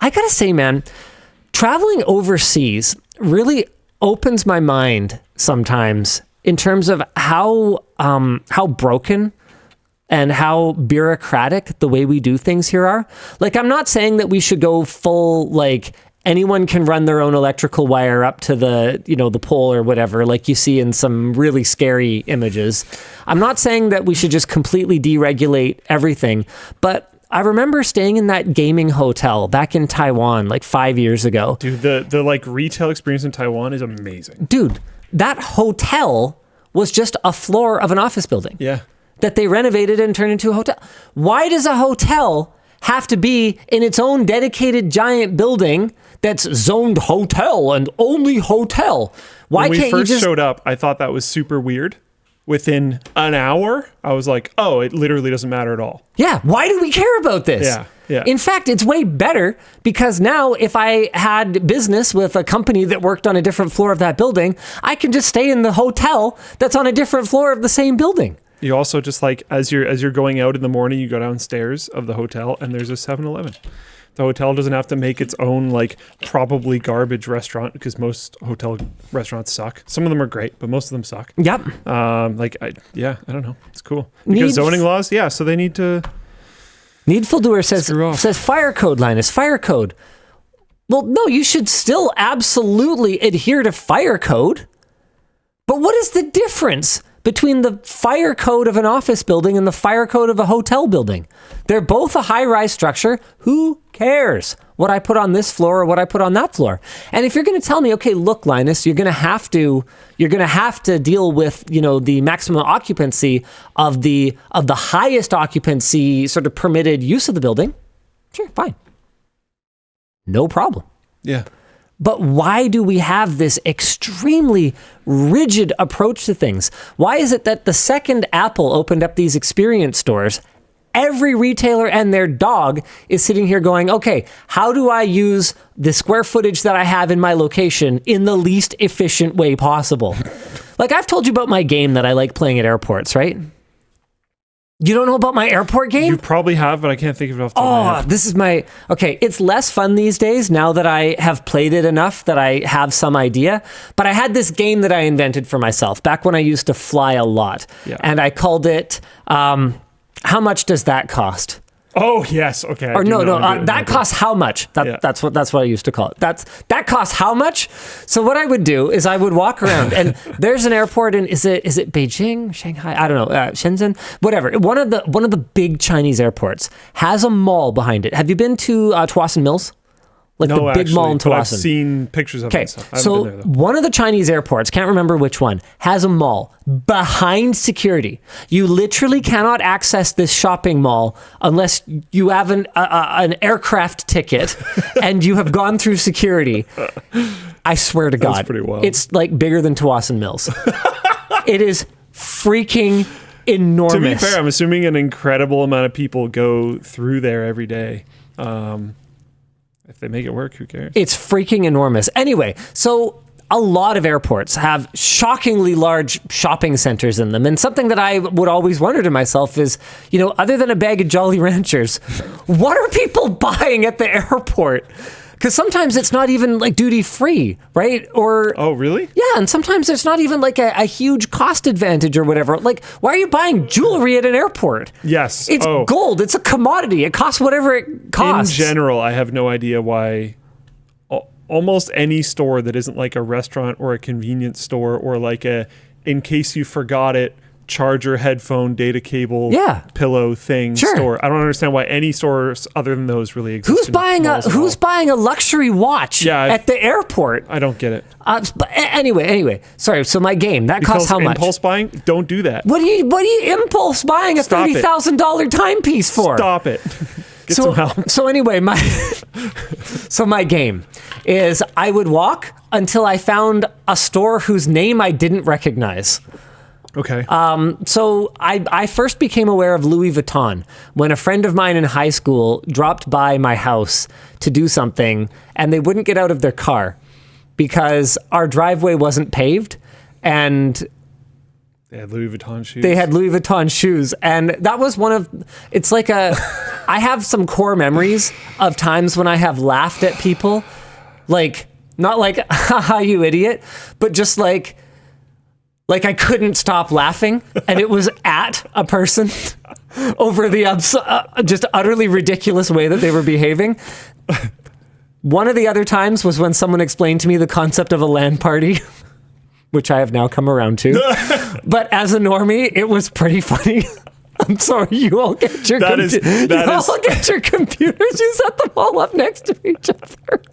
I gotta say, man, traveling overseas really opens my mind sometimes in terms of how broken and how bureaucratic the way we do things here are. Like, I'm not saying that we should go full, like, anyone can run their own electrical wire up to the, the pole or whatever, like you see in some really scary images. I'm not saying that we should just completely deregulate everything, but I remember staying in that gaming hotel back in Taiwan like 5 years ago. Dude, the like retail experience in Taiwan is amazing. Dude, that hotel was just a floor of an office building. Yeah. That they renovated and turned into a hotel. Why does a hotel have to be in its own dedicated giant building that's zoned hotel and only hotel? Why when can't we you first showed up, I thought that was super weird. Within an hour, I was like, oh, it literally doesn't matter at all. Yeah, why do we care about this? Yeah. In fact, it's way better because now if I had business with a company that worked on a different floor of that building, I can just stay in the hotel that's on a different floor of the same building. You also just like, as you're going out in the morning, you go downstairs of the hotel and there's a 7-Eleven. The hotel doesn't have to make its own, like, probably garbage restaurant because most hotel restaurants suck. Some of them are great, but most of them suck. Yep. I don't know. It's cool. Because zoning laws, so they need to... Needful Doer says fire code, Linus, fire code. Well, no, you should still absolutely adhere to fire code. But what is the difference between the fire code of an office building and the fire code of a hotel building? They're both a high-rise structure. Who cares what I put on this floor or what I put on that floor? And if you're going to tell me, okay, look, Linus, you're going to have to deal with, the maximum occupancy of the highest occupancy sort of permitted use of the building. Sure, fine. No problem. Yeah. But why do we have this extremely rigid approach to things? Why is it that the second Apple opened up these experience stores, every retailer and their dog is sitting here going, okay, how do I use the square footage that I have in my location in the least efficient way possible? Like, I've told you about my game that I like playing at airports, right? You don't know about my airport game? You probably have, but I can't think of it off the top of my head. This is okay, it's less fun these days now that I have played it enough that I have some idea. But I had this game that I invented for myself back when I used to fly a lot. Yeah. And I called it, How Much Does That Cost? Oh, yes. Okay. Or that costs how much? That's what I used to call it. That costs how much? So what I would do is I would walk around and there's an airport in, is it Beijing, Shanghai? I don't know, Shenzhen, whatever. One of the big Chinese airports has a mall behind it. Have you been to Tuason Mills? Like the big mall in Tawasin. I've seen pictures of it. Okay, so one of the Chinese airports, can't remember which one, has a mall behind security. You literally cannot access this shopping mall unless you have an aircraft ticket and you have gone through security. I swear to God, that's pretty wild. It's like bigger than Tawasin Mills. It is freaking enormous. To be fair, I'm assuming an incredible amount of people go through there every day. If they make it work, who cares? It's freaking enormous. Anyway, so a lot of airports have shockingly large shopping centers in them. And something that I would always wonder to myself is, other than a bag of Jolly Ranchers, what are people buying at the airport? Because sometimes it's not even like duty free, right? Or oh, really? Yeah, and sometimes there's not even like a huge cost advantage or whatever. Like, why are you buying jewelry at an airport? Yes, it's gold. It's a commodity. It costs whatever it costs. In general, I have no idea why. Almost any store that isn't like a restaurant or a convenience store or like a in case you forgot it. Charger, headphone, data cable, pillow thing store. I don't understand why any stores other than those really exist. Who's buying a luxury watch at the airport? I don't get it. But anyway, sorry. So my game costs how much? Impulse buying? Don't do that. What are you impulse buying a $30,000 timepiece for? Stop it. Get some help. So anyway, my game is I would walk until I found a store whose name I didn't recognize. Okay. So I first became aware of Louis Vuitton when a friend of mine in high school dropped by my house to do something and they wouldn't get out of their car because our driveway wasn't paved and They had Louis Vuitton shoes. They had Louis Vuitton shoes. And that was it's like I have some core memories of times when I have laughed at people. Like, not like, haha, you idiot, but just like I couldn't stop laughing, and it was at a person over the just utterly ridiculous way that they were behaving. One of the other times was when someone explained to me the concept of a LAN party, which I have now come around to. But as a normie, it was pretty funny. I'm sorry, you all get your computers. You set them all up next to each other.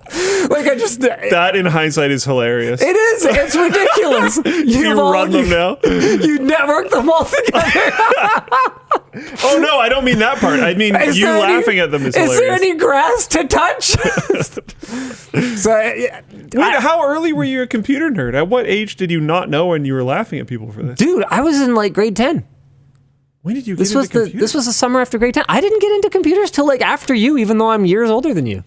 That in hindsight is hilarious. It is. It's ridiculous. You run them now. You network them all together. Oh no, I don't mean that part. I mean you laughing at them is hilarious. Is there any grass to touch? Wait, how early were you a computer nerd? At what age did you not know when you were laughing at people for this? Dude, I was in like grade 10. When did you get into computers? This was the summer after grade 10. I didn't get into computers till like after you, even though I'm years older than you.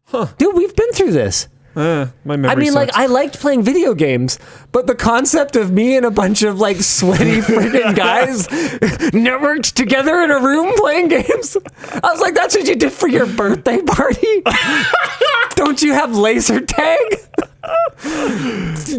Huh. Dude, we've been through this. My memory sucks. like, I liked playing video games, but the concept of me and a bunch of like sweaty freaking guys networked together in a room playing games, I was like, that's what you did for your birthday party? Don't you have laser tag?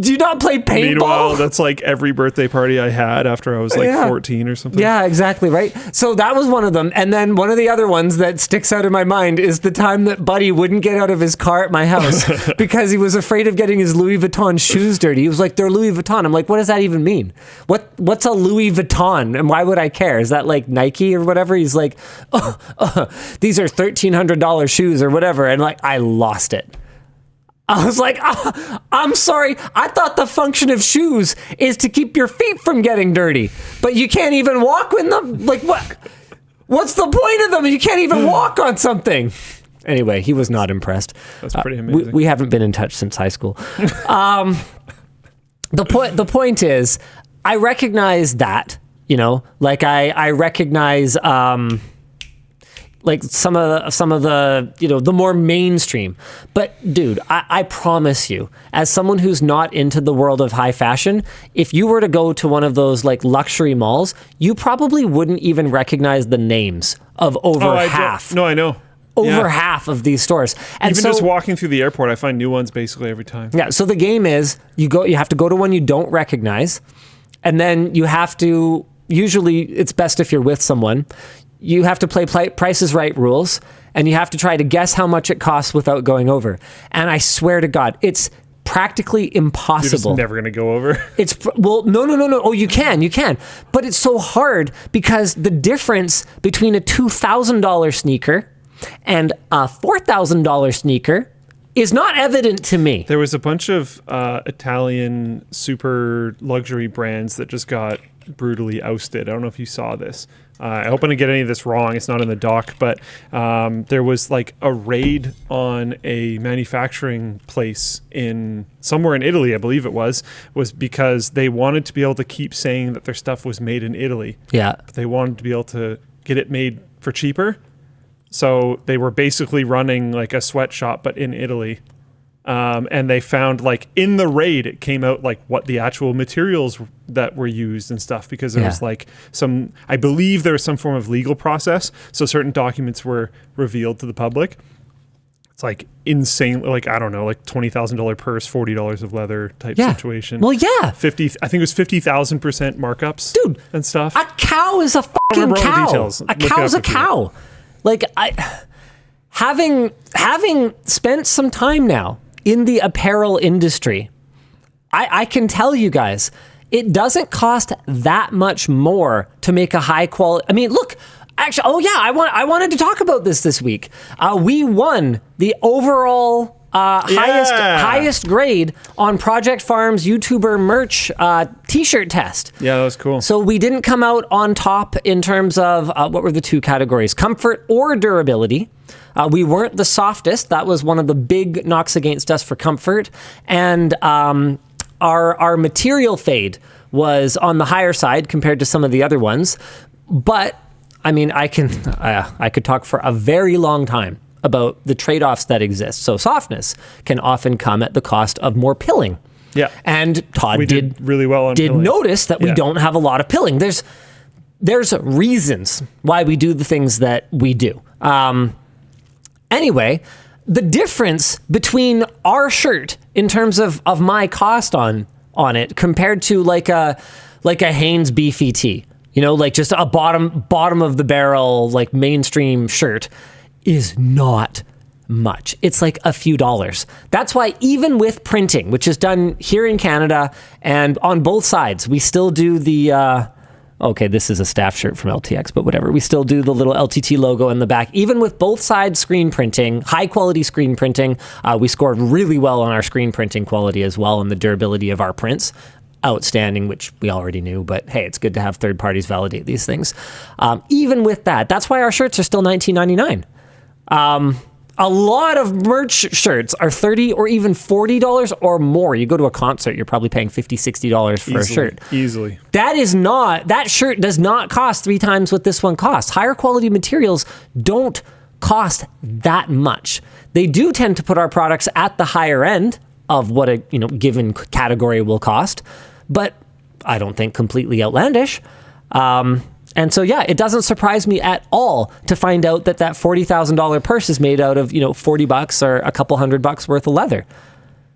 Do you not play paintball? Meanwhile, that's like every birthday party I had after I was like 14 or something. Yeah, exactly, right? So that was one of them. And then one of the other ones that sticks out in my mind is the time that Buddy wouldn't get out of his car at my house because he was afraid of getting his Louis Vuitton shoes dirty. He was like, they're Louis Vuitton. I'm like, what does that even mean? What's a Louis Vuitton? And why would I care? Is that like Nike or whatever? He's like, these are $1,300 shoes or whatever. And like, I lost it. I was like, I'm sorry. I thought the function of shoes is to keep your feet from getting dirty, but you can't even walk with them. Like, what? What's the point of them? You can't even walk on something. Anyway, he was not impressed. That's pretty amazing. We haven't been in touch since high school. The point is, I recognize that, like I recognize, like some of the the more mainstream. But dude, I promise you, as someone who's not into the world of high fashion, if you were to go to one of those like luxury malls, you probably wouldn't even recognize the names of over half. No, I know. Over half of these stores. And even just walking through the airport, I find new ones basically every time. Yeah, so the game is you have to go to one you don't recognize, and then you have to, usually it's best if you're with someone, you have to play Price is Right rules, and you have to try to guess how much it costs without going over. And I swear to God, it's practically impossible. You're just never going to go over. No. Oh, you can. But it's so hard because the difference between a $2,000 sneaker and a $4,000 sneaker is not evident to me. There was a bunch of Italian super luxury brands that just got brutally ousted. I don't know if you saw this. I hope I didn't get any of this wrong. It's not in the doc, but there was like a raid on a manufacturing place somewhere in Italy, I believe it was because they wanted to be able to keep saying that their stuff was made in Italy. Yeah. But they wanted to be able to get it made for cheaper. So they were basically running like a sweatshop, but in Italy. And they found like in the raid, it came out like what the actual materials that were used and stuff, because there was like I believe there was some form of legal process. So certain documents were revealed to the public. It's like insane. Like, I don't know, like $20,000 purse, $40 of leather type situation. Well, yeah. I think it was 50,000% markups, dude, and stuff. A cow is a fucking cow. Details. A cow's a cow. Like having spent some time now in the apparel industry, I can tell you guys, it doesn't cost that much more to make a high quality. I mean, look, actually, I wanted to talk about this week. We won the overall highest grade on Project Farm's YouTuber merch t-shirt test. Yeah, that was cool. So we didn't come out on top in terms of what were the two categories, comfort or durability. We weren't the softest. That was one of the big knocks against us for comfort. And our material fade was on the higher side compared to some of the other ones. But I mean, I could talk for a very long time about the trade-offs that exist. So softness can often come at the cost of more pilling. Yeah. And Todd We did really well on pilling. notice that we Yeah. don't have a lot of pilling. There's reasons why we do the things that we do. Anyway, the difference between our shirt in terms of my cost on it compared to like a Hanes BFT, like just a bottom of the barrel, like mainstream shirt, is not much. It's like a few dollars. That's why even with printing, which is done here in Canada and on both sides, we still do the, okay, this is a staff shirt from LTX, but whatever. We still do the little LTT logo in the back. Even with both sides screen printing, high quality screen printing, we scored really well on our screen printing quality as well, and the durability of our prints. Outstanding, which we already knew, but hey, it's good to have third parties validate these things. Even with that, that's why our shirts are still $19.99. A lot of merch shirts are $30 or even $40 or more. You go to a concert, you're probably paying $50, $60 for a shirt. Easily. That shirt does not cost 3 times what this one costs. Higher quality materials don't cost that much. They do tend to put our products at the higher end of what a given category will cost, but I don't think completely outlandish. And so, yeah, it doesn't surprise me at all to find out that $40,000 purse is made out of, $40 or a couple $100 worth of leather.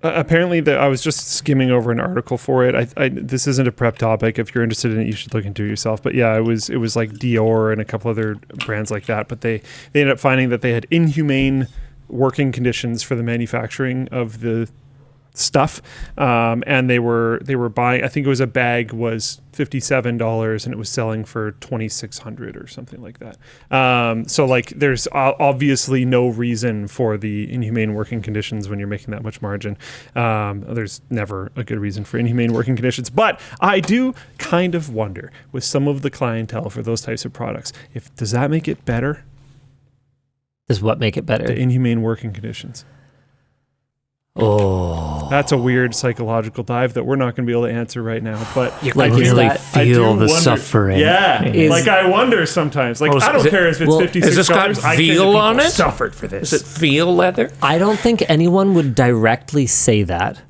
Apparently, I was just skimming over an article for it. This isn't a prep topic. If you're interested in it, you should look into it yourself. But yeah, it was like Dior and a couple other brands like that. But they ended up finding that they had inhumane working conditions for the manufacturing of the stuff, and they were buying, I think it was a bag was $57 and it was selling for $2,600 or something like that. So like there's obviously no reason for the inhumane working conditions when you're making that much margin. There's never a good reason for inhumane working conditions, but I do kind of wonder with some of the clientele for those types of products, does that make it better? Does what make it better? The inhumane working conditions. Oh, that's a weird psychological dive that we're not going to be able to answer right now. But you can really feel the suffering. Yeah, I wonder sometimes. Like, I don't care if it's $56. Has this got veal on it? Suffered for this. Is it veal leather? I don't think anyone would directly say that.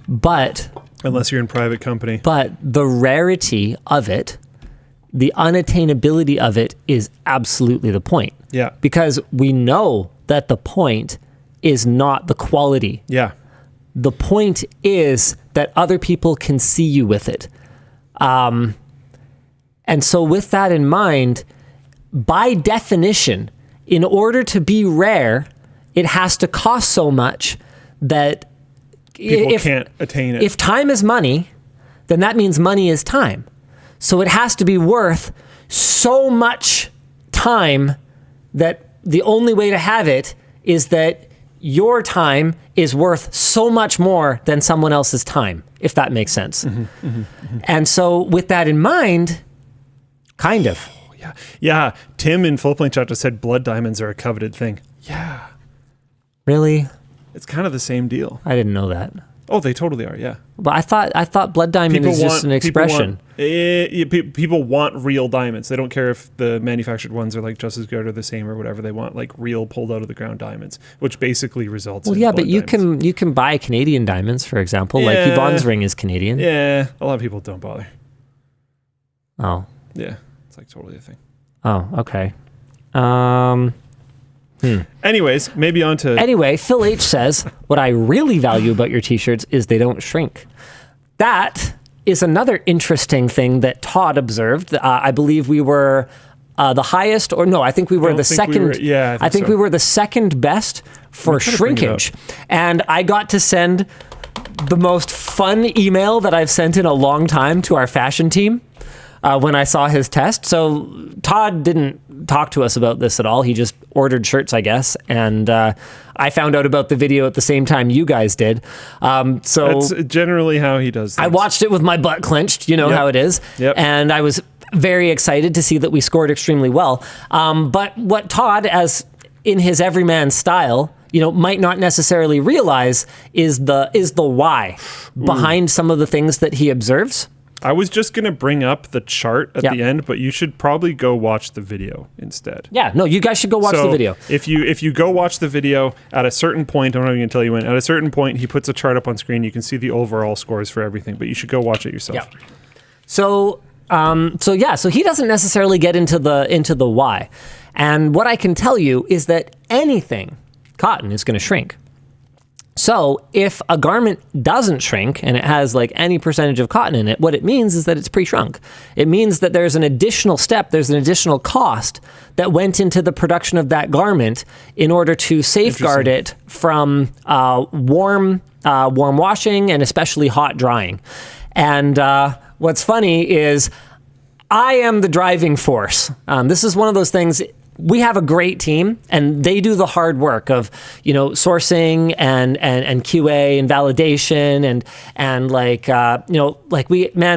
But unless you're in private company. But the rarity of it, the unattainability of it, is absolutely the point. Yeah, because we know that the point is not the quality. Yeah. The point is that other people can see you with it. And so with that in mind, by definition, in order to be rare, it has to cost so much that people can't attain it. If time is money, then that means money is time. So it has to be worth so much time that the only way to have it is that your time is worth so much more than someone else's time, if that makes sense. And so with that in mind, kind of. Yeah. Tim in Full Plane Chat just said blood diamonds are a coveted thing. Yeah. Really? It's kind of the same deal. I didn't know that. Oh, they totally are, yeah. But I thought blood diamond is just an expression. People want real diamonds. They don't care if the manufactured ones are like just as good or the same or whatever. They want like real pulled out of the ground diamonds, which basically results in blood but you diamonds. you can buy Canadian diamonds, for example. Like Yvonne's ring is Canadian. Yeah, a lot of people don't bother. Oh. Yeah, it's like totally a thing. Oh, okay. Anyways, maybe on to... Anyway, Phil H. says, what I really value about your t-shirts is they don't shrink. That is another interesting thing that Todd observed. I believe we were the highest, or no, I think we were the second. I think we were the second best for shrinkage. And I got to send the most fun email that I've sent in a long time to our fashion team. When I saw his test. So Todd didn't talk to us about this at all. He just ordered shirts, I guess. And I found out about the video at the same time you guys did. So that's generally how he does things. I watched it with my butt clenched. You know how it is. Yep. And I was very excited to see that we scored extremely well. But what Todd, as in his everyman style, might not necessarily realize is the why behind some of the things that he observes. I was just going to bring up the chart at Yeah. the end, but you should probably go watch the video instead. Yeah, no, you guys should go watch the video. If you go watch the video, at a certain point, I'm not even going to tell you when, at a certain point, he puts a chart up on screen. You can see the overall scores for everything, but you should go watch it yourself. Yeah. So he doesn't necessarily get into the why. And what I can tell you is that anything cotton is going to shrink. So if a garment doesn't shrink and it has like any percentage of cotton in it, what it means is that it's pre-shrunk. It means that there's an additional step, there's an additional cost that went into the production of that garment in order to safeguard it from warm washing and especially hot drying. And what's funny is I am the driving force. This is one of those things. We have a great team, and they do the hard work of, sourcing and QA and validation and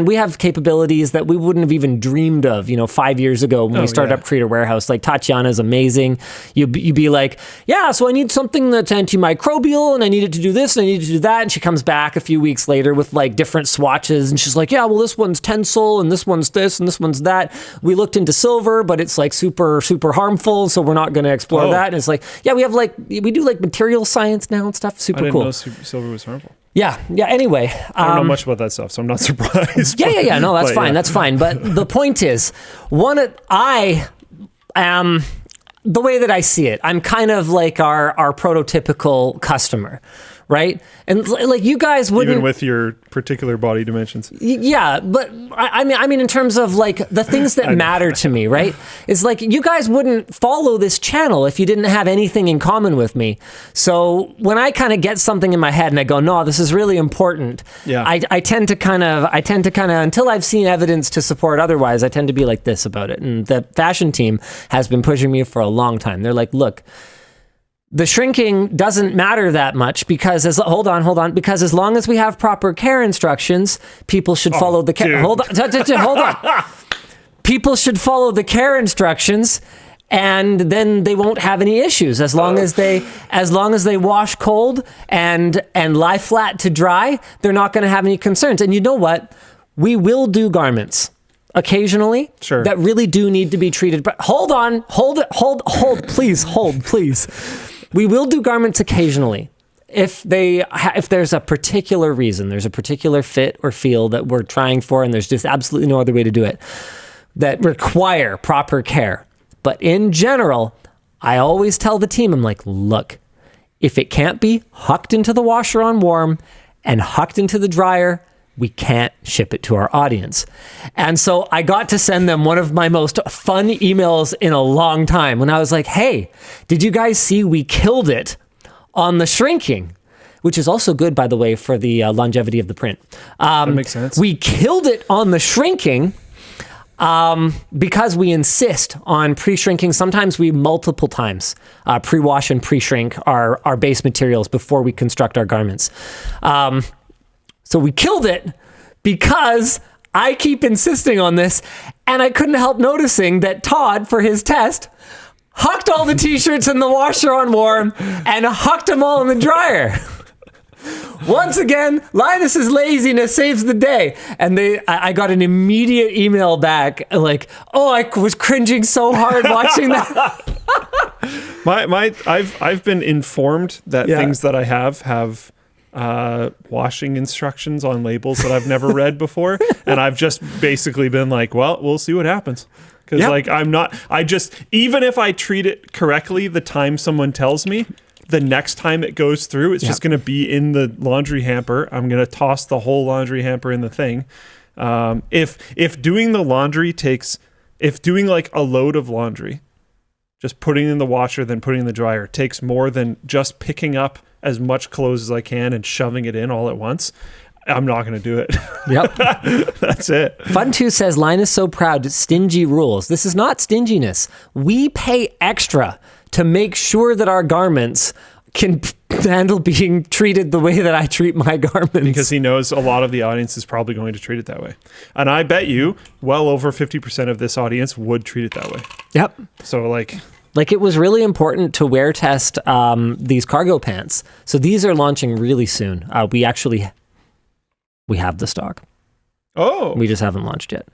we have capabilities that we wouldn't have even dreamed of, 5 years ago when we started up Creator Warehouse. Like Tatiana is amazing. You'd be like, yeah, so I need something that's antimicrobial, and I needed to do this, and I needed to do that, and she comes back a few weeks later with like different swatches, and she's like, yeah, well, this one's Tencel, and this one's this, and this one's that. We looked into silver, but it's like super, super harmful, so we're not going to explore that. And it's like, yeah, we do like material science now and stuff. Super cool. I didn't know silver was harmful. Yeah. Anyway, I don't know much about that stuff, so I'm not surprised. Yeah. No, that's fine. That's fine. But the point is, I am the way that I see it. I'm kind of like our prototypical customer, right? And like you guys wouldn't, even with your particular body dimensions. Yeah, but I mean, in terms of like the things that matter to me, right? Is like you guys wouldn't follow this channel if you didn't have anything in common with me. So when I kind of get something in my head and I go, no, this is really important. Yeah. I tend to kind of until I've seen evidence to support otherwise, I tend to be like this about it. And the fashion team has been pushing me for a long time. They're like, look, the shrinking doesn't matter that much because hold on, because as long as we have proper care instructions, people should follow the care. Hold on. People should follow the care instructions, and then they won't have any issues as long as they wash cold and lie flat to dry. They're not going to have any concerns. And you know what? We will do garments occasionally that really do need to be treated. But hold, please. We will do garments occasionally if there's a particular reason, there's a particular fit or feel that we're trying for, and there's just absolutely no other way to do it that require proper care. But in general, I always tell the team, I'm like, look, if it can't be hucked into the washer on warm and hucked into the dryer, we can't ship it to our audience. And so I got to send them one of my most fun emails in a long time when I was like, hey, did you guys see we killed it on the shrinking? Which is also good, by the way, for the longevity of the print. That makes sense. We killed it on the shrinking because we insist on pre-shrinking. Sometimes we multiple times pre-wash and pre-shrink our base materials before we construct our garments. So we killed it because I keep insisting on this, and I couldn't help noticing that Todd, for his test, hucked all the t-shirts in the washer on warm and hucked them all in the dryer. Once again, Linus's laziness saves the day. And I got an immediate email back like, oh, I was cringing so hard watching that. I've been informed that things that I have washing instructions on labels that I've never read before, and I've just basically been like, well, we'll see what happens, because even if I treat it correctly the time someone tells me, the next time it goes through, it's just going to be in the laundry hamper. I'm going to toss the whole laundry hamper in the thing. If doing the laundry if doing like a load of laundry, just putting in the washer then putting in the dryer, takes more than just picking up as much clothes as I can and shoving it in all at once, I'm not going to do it. Yep. That's it. Fun2 says, Linus so proud, stingy rules. This is not stinginess. We pay extra to make sure that our garments can handle being treated the way that I treat my garments. Because he knows a lot of the audience is probably going to treat it that way. And I bet you well over 50% of this audience would treat it that way. Yep. So like it was really important to wear test these cargo pants. So these are launching really soon. We have the stock. Oh. We just haven't launched yet.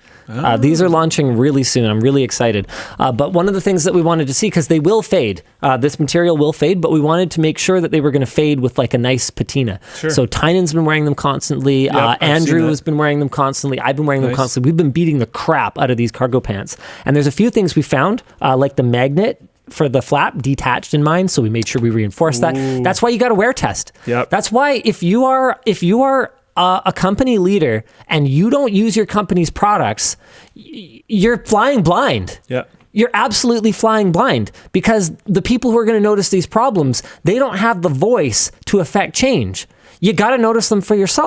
These are launching really soon. I'm really excited. But one of the things that we wanted to see, because they will fade, this material will fade, but we wanted to make sure that they were going to fade with like a nice patina. Sure. So Tynan's been wearing them constantly. Andrew has been wearing them constantly. I've been wearing them constantly. We've been beating the crap out of these cargo pants. And there's a few things we found, like the magnet for the flap detached in mine, so we made sure we reinforced that. That's why you got to wear test. Yep. That's why if you are a company leader and you don't use your company's products, you're flying blind. Yeah. You're absolutely flying blind, because the people who are going to notice these problems, they don't have the voice to affect change. You got to notice them for yourself.